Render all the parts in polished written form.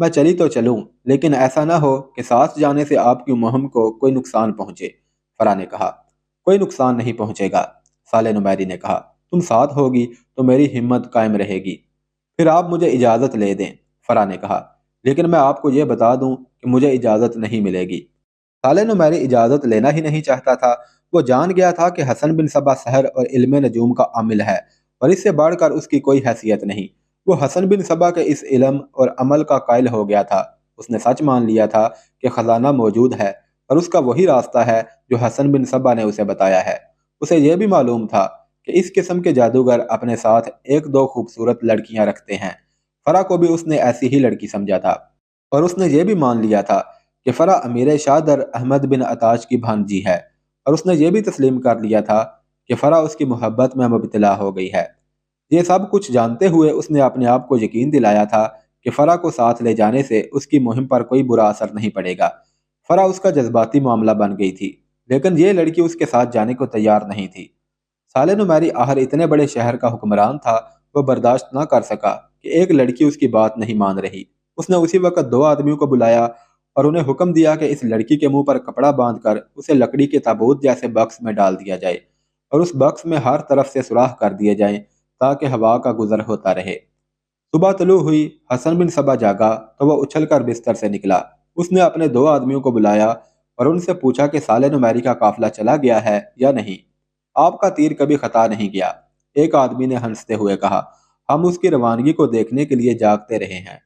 میں چلی تو چلوں، لیکن ایسا نہ ہو کہ ساتھ جانے سے آپ کی مہم کو کوئی نقصان پہنچے۔ فرا نے کہا، کوئی نقصان نہیں پہنچے گا۔ صالح نمیری نے کہا، تم ساتھ ہوگی تو میری ہمت قائم رہے گی۔ پھر آپ مجھے اجازت لے دیں۔ فرا نے کہا، لیکن میں آپ کو یہ بتا دوں کہ مجھے اجازت نہیں ملے گی۔ صالح نمیری اجازت لینا ہی نہیں چاہتا تھا۔ وہ جان گیا تھا کہ حسن بن صبا سحر اور علم نجوم کا عامل ہے، اور اس سے بڑھ کر اس کی کوئی حیثیت نہیں۔ وہ حسن بن صبا کے اس علم اور عمل کا قائل ہو گیا تھا۔ اس نے سچ مان لیا تھا کہ خزانہ موجود ہے، اور اس کا وہی راستہ ہے جو حسن بن صبا نے اسے بتایا ہے۔ اسے یہ بھی معلوم تھا کہ اس قسم کے جادوگر اپنے ساتھ ایک دو خوبصورت لڑکیاں رکھتے ہیں۔ فرا کو بھی اس نے ایسی ہی لڑکی سمجھا تھا، اور اس نے یہ بھی مان لیا تھا کہ فرا امیر شادر احمد بن عطاش کی بھانجی ہے، اور اس نے یہ بھی تسلیم کر لیا تھا کہ فرا اس کی محبت میں مبتلا ہو گئی ہے۔ یہ سب کچھ جانتے ہوئے اس نے اپنے آپ کو یقین دلایا تھا کہ فرا کو ساتھ لے جانے سے اس کی مہم پر کوئی برا اثر نہیں پڑے گا۔ فرا اس کا جذباتی معاملہ بن گئی تھی، لیکن یہ لڑکی اس کے ساتھ جانے کو تیار نہیں تھی۔ صالح نمیری آخر اتنے بڑے شہر کا حکمران تھا، وہ برداشت نہ کر سکا کہ ایک لڑکی اس کی بات نہیں مان رہی۔ اس نے اسی وقت دو آدمیوں کو بلایا اور انہیں حکم دیا کہ اس لڑکی کے منہ پر کپڑا باندھ کر اسے لکڑی کے تابوت جیسے بکس میں ڈال دیا جائے، اور اس بکس میں ہر طرف سے سوراخ کر دیے جائیں تاکہ ہوا کا گزر ہوتا رہے۔ صبح طلوع ہوئی، حسن بن صبا جاگا تو وہ اچھل کر بستر سے نکلا۔ اس نے اپنے دو آدمیوں کو بلایا اور ان سے پوچھا کہ صالح نمیری کا قافلہ چلا گیا ہے یا نہیں۔ آپ کا تیر کبھی خطا نہیں گیا، ایک آدمی نے ہنستے ہوئے کہا، ہم اس کی روانگی کو دیکھنے کے لیے جاگتے رہے ہیں۔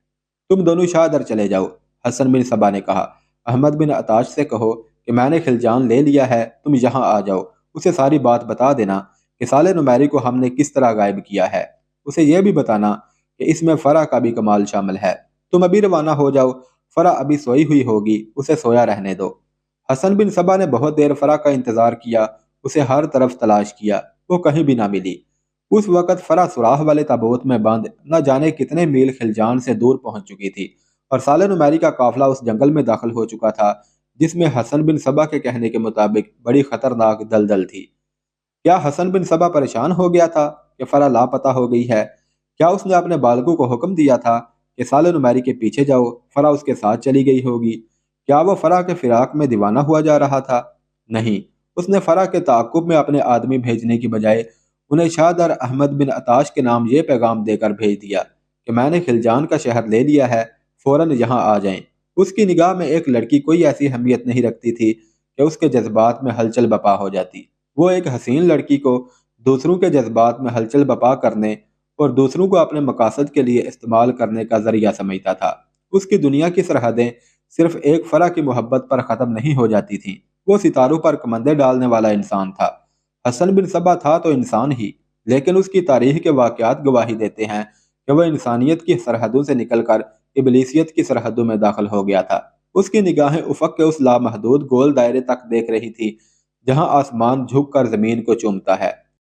تم دونوں شادر چلے جاؤ، حسن بن صبا نے کہا۔ احمد بن عطاش سے کہو کہ میں نے خلجان لے لیا ہے، تم یہاں آ جاؤ، اسے ساری بات بتا دینا کہ صالح نمیری کو ہم نے کس طرح غائب کیا ہے۔ اسے یہ بھی بتانا کہ اس میں فرا کا بھی کمال شامل ہے۔ تم ابھی روانہ ہو جاؤ، فرا ابھی سوئی ہوئی ہوگی، اسے سویا رہنے دو۔ حسن بن صبا نے بہت دیر فرا کا انتظار کیا، اسے ہر طرف تلاش کیا، وہ کہیں بھی نہ ملی۔ اس وقت فرا سوراخ والے تابوت میں بند نہ جانے کتنے میل خلجان سے دور پہنچ چکی تھی، اور صالح نمیری کا قافلہ اس جنگل میں داخل ہو چکا تھا جس میں حسن بن صبا کے کہنے کے مطابق بڑی خطرناک دلدل تھی۔ کیا حسن بن صبا پریشان ہو گیا تھا کہ فرا لاپتہ ہو گئی ہے؟ کیا اس نے اپنے بالغوں کو حکم دیا تھا کہ صالح نمیری کے پیچھے جاؤ، فرا اس کے ساتھ چلی گئی ہوگی؟ کیا وہ فرا کے فراق میں دیوانہ ہوا جا رہا تھا؟ نہیں، اس نے فرا کے تعاقب میں اپنے آدمی بھیجنے کی بجائے انہیں شادر احمد بن عطاش کے نام یہ پیغام دے کر بھیج دیا کہ میں نے خلجان کا شہر لے لیا ہے، فوراً یہاں آ جائیں۔ اس کی نگاہ میں ایک لڑکی کوئی ایسی اہمیت نہیں رکھتی تھی کہ اس کے جذبات میں ہلچل بپا ہو جاتی۔ وہ ایک حسین لڑکی کو دوسروں کے جذبات میں ہلچل بپا کرنے اور دوسروں کو اپنے مقاصد کے لیے استعمال کرنے کا ذریعہ سمجھتا تھا۔ اس کی دنیا کی سرحدیں صرف ایک فرا کی محبت پر ختم نہیں ہو جاتی تھیں، وہ ستاروں پر کمندیں ڈالنے والا انسان تھا۔ حسن بن صبا تھا تو انسان ہی، لیکن اس کی تاریخ کے واقعات گواہی دیتے ہیں کہ وہ انسانیت کی سرحدوں سے نکل کر ابلیسیت کی سرحدوں میں داخل ہو گیا تھا۔ اس کی نگاہیں افق کے اس لامحدود گول دائرے تک دیکھ رہی تھی جہاں آسمان جھک کر زمین کو چومتا ہے۔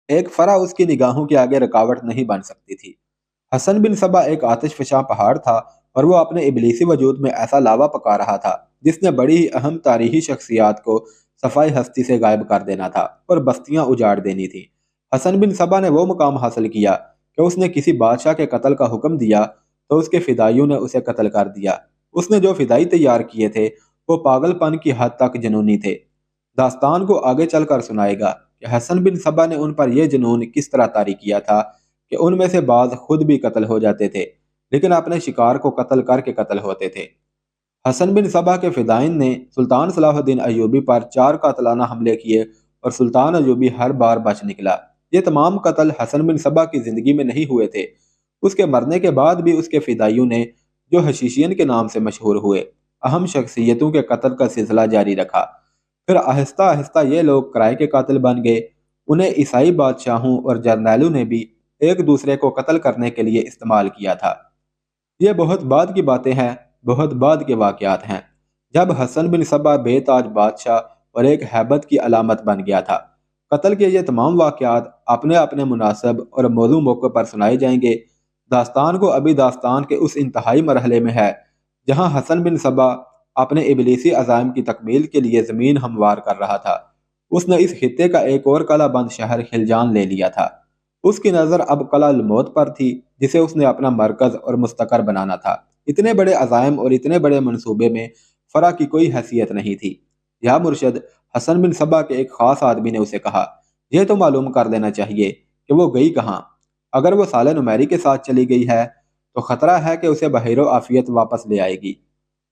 ایک فرا اس کی نگاہوں کے آگے رکاوٹ نہیں بن سکتی تھی۔ حسن بن صبا ایک آتش فشاں پہاڑ تھا، اور وہ اپنے ابلیسی وجود میں ایسا لاوا پکا رہا تھا جس نے بڑی ہی اہم تاریخی شخصیات کو صفائی ہستی سے غائب کر دینا تھا اور بستیاں اجاڑ دینی تھی۔ حسن بن صبا نے وہ مقام حاصل کیا کہ اس نے کسی بادشاہ کے قتل کا حکم دیا تو اس کے فدائیوں نے اسے قتل کر دیا۔ اس نے جو فدائی تیار کیے تھے وہ پاگل پن کی حد تک جنونی تھے۔ داستان کو آگے چل کر سنائے گا کہ حسن بن صبا نے ان پر یہ جنون کس طرح طاری کیا تھا کہ ان میں سے بعض خود بھی قتل ہو جاتے تھے، لیکن اپنے شکار کو قتل کر کے قتل ہوتے تھے۔ حسن بن صبا کے فدائین نے سلطان صلاح الدین ایوبی پر 4 قاتلانہ حملے کیے اور سلطان ایوبی ہر بار بچ نکلا۔ یہ تمام قتل حسن بن صبا کی زندگی میں نہیں ہوئے تھے، اس کے مرنے کے بعد بھی اس کے فدائیوں نے، جو حشیشین کے نام سے مشہور ہوئے، اہم شخصیتوں کے قتل کا سلسلہ جاری رکھا۔ پھر آہستہ آہستہ یہ لوگ کرائے کے قاتل بن گئے۔ انہیں عیسائی بادشاہوں اور جرنیلوں نے بھی ایک دوسرے کو قتل کرنے کے لیے استعمال کیا تھا۔ یہ بہت بعد کی باتیں ہیں، بہت بعد کے واقعات ہیں، جب حسن بن صبا بے تاج بادشاہ اور ایک ہیبت کی علامت بن گیا تھا۔ قتل کے یہ تمام واقعات اپنے اپنے مناسب اور موزوں موقع پر سنائے جائیں گے۔ داستان کو ابھی داستان کے اس انتہائی مرحلے میں ہے جہاں حسن بن صبا اپنے ابلیسی عزائم کی تکمیل کے لیے زمین ہموار کر رہا تھا۔ اس نے اس خطے کا ایک اور قلعہ بند شہر خلجان لے لیا تھا۔ اس کی نظر اب قلعہ الموت پر تھی جسے اس نے اپنا مرکز اور مستقر بنانا تھا۔ اتنے بڑے عزائم اور اتنے بڑے منصوبے میں فرا کی کوئی حیثیت نہیں تھی۔ یا مرشد، حسن بن صبا کے ایک خاص آدمی نے اسے کہا، یہ تو معلوم کر لینا چاہیے کہ وہ گئی کہاں۔ اگر وہ صالح نمیری کے ساتھ چلی گئی ہے تو خطرہ ہے کہ اسے بخیر و عافیت واپس لے آئے گی۔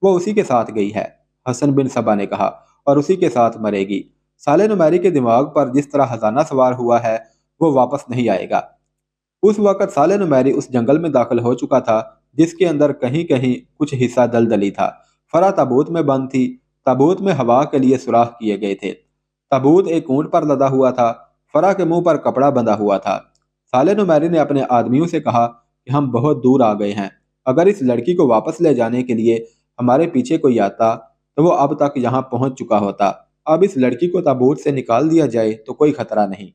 وہ اسی کے ساتھ گئی ہے، حسن بن صبا نے کہا، اور اسی کے ساتھ مرے گی۔ صالح نمیری کے دماغ پر جس طرح خزانہ سوار ہوا ہے وہ واپس نہیں آئے گا۔ اس وقت صالح نمیری اس جنگل میں داخل ہو چکا تھا جس کے اندر کہیں کہیں کچھ حصہ دلدلی تھا۔ فرا تابوت میں بند تھی۔ تابوت میں ہوا کے لیے سوراخ کیے گئے تھے۔ تابوت ایک اونٹ پر لدا ہوا تھا۔ فرا کے منہ پر کپڑا بندھا ہوا تھا۔ صالح نمیری نے اپنے آدمیوں سے کہا کہ ہم بہت دور آ گئے ہیں۔ اگر اس لڑکی کو واپس لے جانے کے لیے ہمارے پیچھے کوئی آتا تو وہ اب تک یہاں پہنچ چکا ہوتا۔ اب اس لڑکی کو تابوت سے نکال دیا جائے تو کوئی خطرہ نہیں۔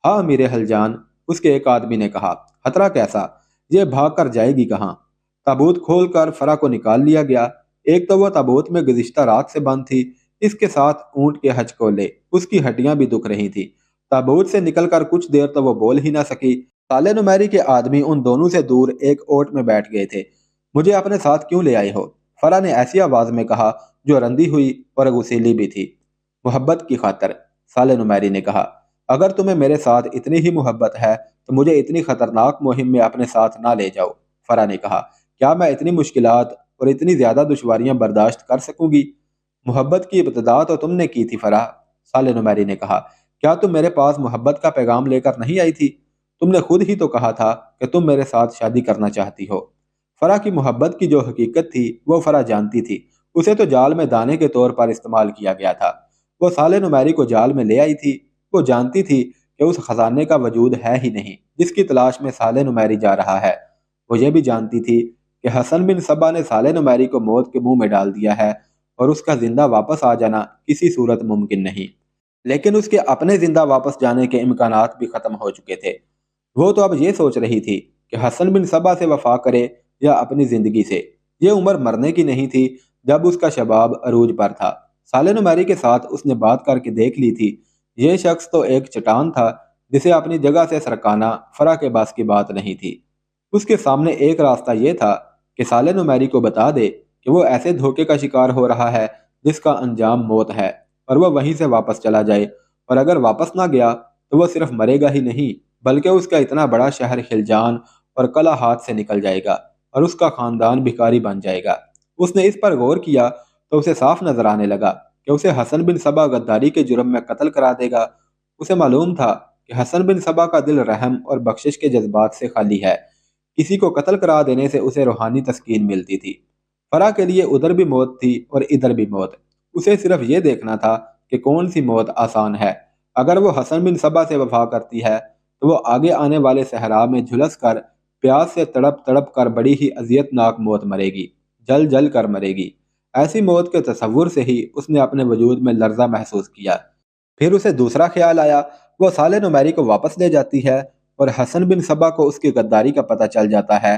ہاں امیر حلجان، اس کے ایک آدمی نے کہا، خطرہ کیسا؟ یہ بھاگ کر جائے گی کہاں؟ تابوت کھول کر فرا کو نکال لیا گیا۔ ایک تو وہ تابوت میں گزشتہ رات سے بند تھی، اس کے ساتھ اونٹ کے ہچکولے، اس کی ہڈیاں بھی دکھ رہی تھی۔ تابوت سے نکل کر کچھ دیر تو وہ بول ہی نہ سکی۔ صالح نمیری کے آدمی ان دونوں سے دور ایک اوٹ میں بیٹھ گئے تھے۔ مجھے اپنے ساتھ کیوں لے آئے ہو؟ فرا نے ایسی آواز میں کہا جو رندی ہوئی اور غسیلی بھی تھی۔ محبت کی خاطر، صالح نمیری نے کہا۔ اگر تمہیں میرے ساتھ اتنی ہی محبت ہے تو مجھے اتنی خطرناک مہم میں اپنے ساتھ نہ لے جاؤ۔ فرا نے کہا، کیا میں اتنی مشکلات اور اتنی زیادہ دشواریاں برداشت کر سکوں گی؟ محبت کی ابتدا تو تم نے کی تھی فرا، صالح نمیری نے کہا۔ کیا تم میرے پاس محبت کا پیغام لے کر نہیں آئی تھی؟ تم نے خود ہی تو کہا تھا کہ تم میرے ساتھ شادی کرنا چاہتی ہو۔ فرا کی محبت کی جو حقیقت تھی وہ فرا جانتی تھی۔ اسے تو جال میں دانے کے طور پر استعمال کیا گیا تھا۔ وہ صالح نمیری کو جال میں لے آئی تھی۔ وہ جانتی تھی کہ اس خزانے کا وجود ہے ہی نہیں جس کی تلاش میں صالح نمیری جا رہا ہے۔ وہ یہ بھی جانتی تھی کہ حسن بن صبا نے صالح نمیری کو موت کے منہ میں ڈال دیا ہے اور اس کا زندہ واپس آ جانا کسی صورت ممکن نہیں۔ لیکن اس کے اپنے زندہ واپس جانے کے امکانات بھی ختم ہو چکے تھے۔ وہ تو اب یہ سوچ رہی تھی کہ حسن بن صبا سے وفا کرے یا اپنی زندگی سے۔ یہ عمر مرنے کی نہیں تھی جب اس کا شباب عروج پر تھا۔ صالح نمیری کے ساتھ اس نے بات کر کے دیکھ لی تھی۔ یہ شخص تو ایک چٹان تھا جسے اپنی جگہ سے سرکانا فرا کے باس کی بات نہیں تھی۔ اس کے سامنے ایک راستہ یہ تھا کہ صالح نمیری کو بتا دے کہ وہ ایسے دھوکے کا شکار ہو رہا ہے جس کا انجام موت ہے، اور وہ وہیں سے واپس چلا جائے۔ اور اگر واپس نہ گیا تو وہ صرف مرے گا ہی نہیں بلکہ اس کا اتنا بڑا شہر خلجان اور قلعہ ہاتھ سے نکل جائے گا اور اس کا خاندان بھکاری بن جائے گا۔ اس نے اس پر غور کیا تو اسے صاف نظر آنے لگا کہ اسے حسن بن صبا غداری کے جرم میں قتل کرا دے گا۔ اسے معلوم تھا کہ حسن بن صبا کا دل رحم اور بخشش کے جذبات سے خالی ہے۔ کسی کو قتل کرا دینے سے اسے روحانی تسکین ملتی تھی۔ فرا کے لیے ادھر بھی موت تھی اور ادھر بھی موت۔ اسے صرف یہ دیکھنا تھا کہ کون سی موت آسان ہے۔ اگر وہ حسن بن صبا سے وفا کرتی ہے تو وہ آگے آنے والے صحرا میں جھلس کر پیاس سے تڑپ تڑپ کر بڑی ہی اذیت ناک موت مرے گی، جل جل کر مرے گی۔ ایسی موت کے تصور سے ہی اس نے اپنے وجود میں لرزہ محسوس کیا۔ پھر اسے دوسرا خیال آیا، وہ صالح نمیری کو واپس لے جاتی ہے اور حسن بن صبا کو اس کی غداری کا پتہ چل جاتا ہے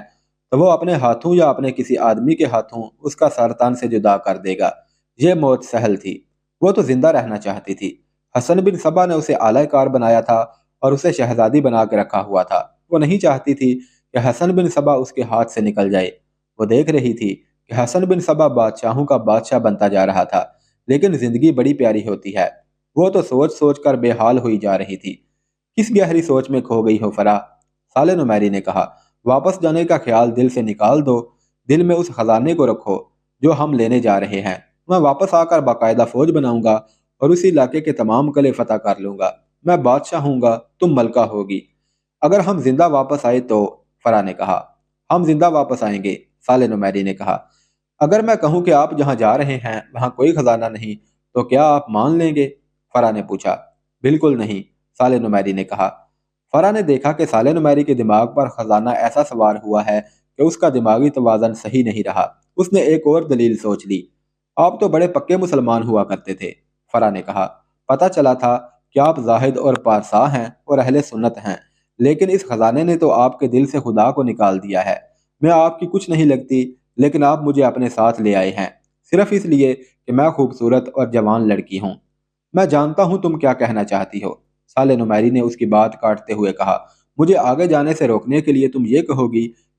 تو وہ اپنے ہاتھوں یا اپنے کسی آدمی کے ہاتھوں اس کا سرطان سے جدا کر دے گا۔ یہ موت سہل تھی۔ وہ تو زندہ رہنا چاہتی تھی۔ حسن بن صبا نے اسے اعلی کار بنایا تھا اور اسے شہزادی بنا کے رکھا ہوا تھا۔ وہ نہیں چاہتی تھی کہ حسن بن صبا اس کے ہاتھ سے نکل جائے۔ وہ دیکھ رہی تھی کہ حسن بن صبا بادشاہوں کا بادشاہ بنتا جا رہا تھا، لیکن زندگی بڑی پیاری ہوتی ہے۔ وہ تو سوچ سوچ کر بے حال ہوئی جا رہی تھی۔ کس گہری سوچ میں کھو گئی ہو فرا؟ صالح نمیری نے کہا، واپس جانے کا خیال دل سے نکال دو۔ دل میں اس خزانے کو رکھو جو ہم لینے جا رہے ہیں۔ میں واپس آ کر باقاعدہ فوج بناؤں گا اور اسی علاقے کے تمام قلعے فتح کر لوں گا۔ میں بادشاہ ہوں گا، تم ملکہ ہوگی۔ اگر ہم زندہ واپس آئے تو، فرا نے کہا۔ ہم زندہ واپس آئیں گے، صالح نمیری نے کہا۔ اگر میں کہوں کہ آپ جہاں جا رہے ہیں وہاں کوئی خزانہ نہیں تو کیا آپ مان لیں گے؟ فرا نے پوچھا۔ بالکل نہیں، صالح نمیری نے کہا۔ فرا نے دیکھا کہ صالح نمیری کے دماغ پر خزانہ ایسا سوار ہوا ہے کہ اس کا دماغی توازن صحیح نہیں رہا۔ اس نے ایک اور دلیل سوچ لی۔ آپ تو بڑے پکے مسلمان ہوا کرتے تھے، فرا نے کہا۔ پتہ چلا تھا کہ آپ زاہد اور پارسا ہیں اور اہل سنت ہیں، لیکن اس خزانے نے تو آپ کے دل سے خدا کو نکال دیا ہے۔ میں آپ کی کچھ نہیں لگتی، لیکن آپ مجھے اپنے ساتھ لے آئے ہیں صرف اس لیے کہ میں خوبصورت اور جوان لڑکی ہوں۔ میں جانتا ہوں تم کیا کہنا چاہتی ہو، صالح نمیری نے اس کی بات کاٹتے ہوئے کہا۔ مجھے آگے جانے سے روکنے کے لیے تم یہ کہو گی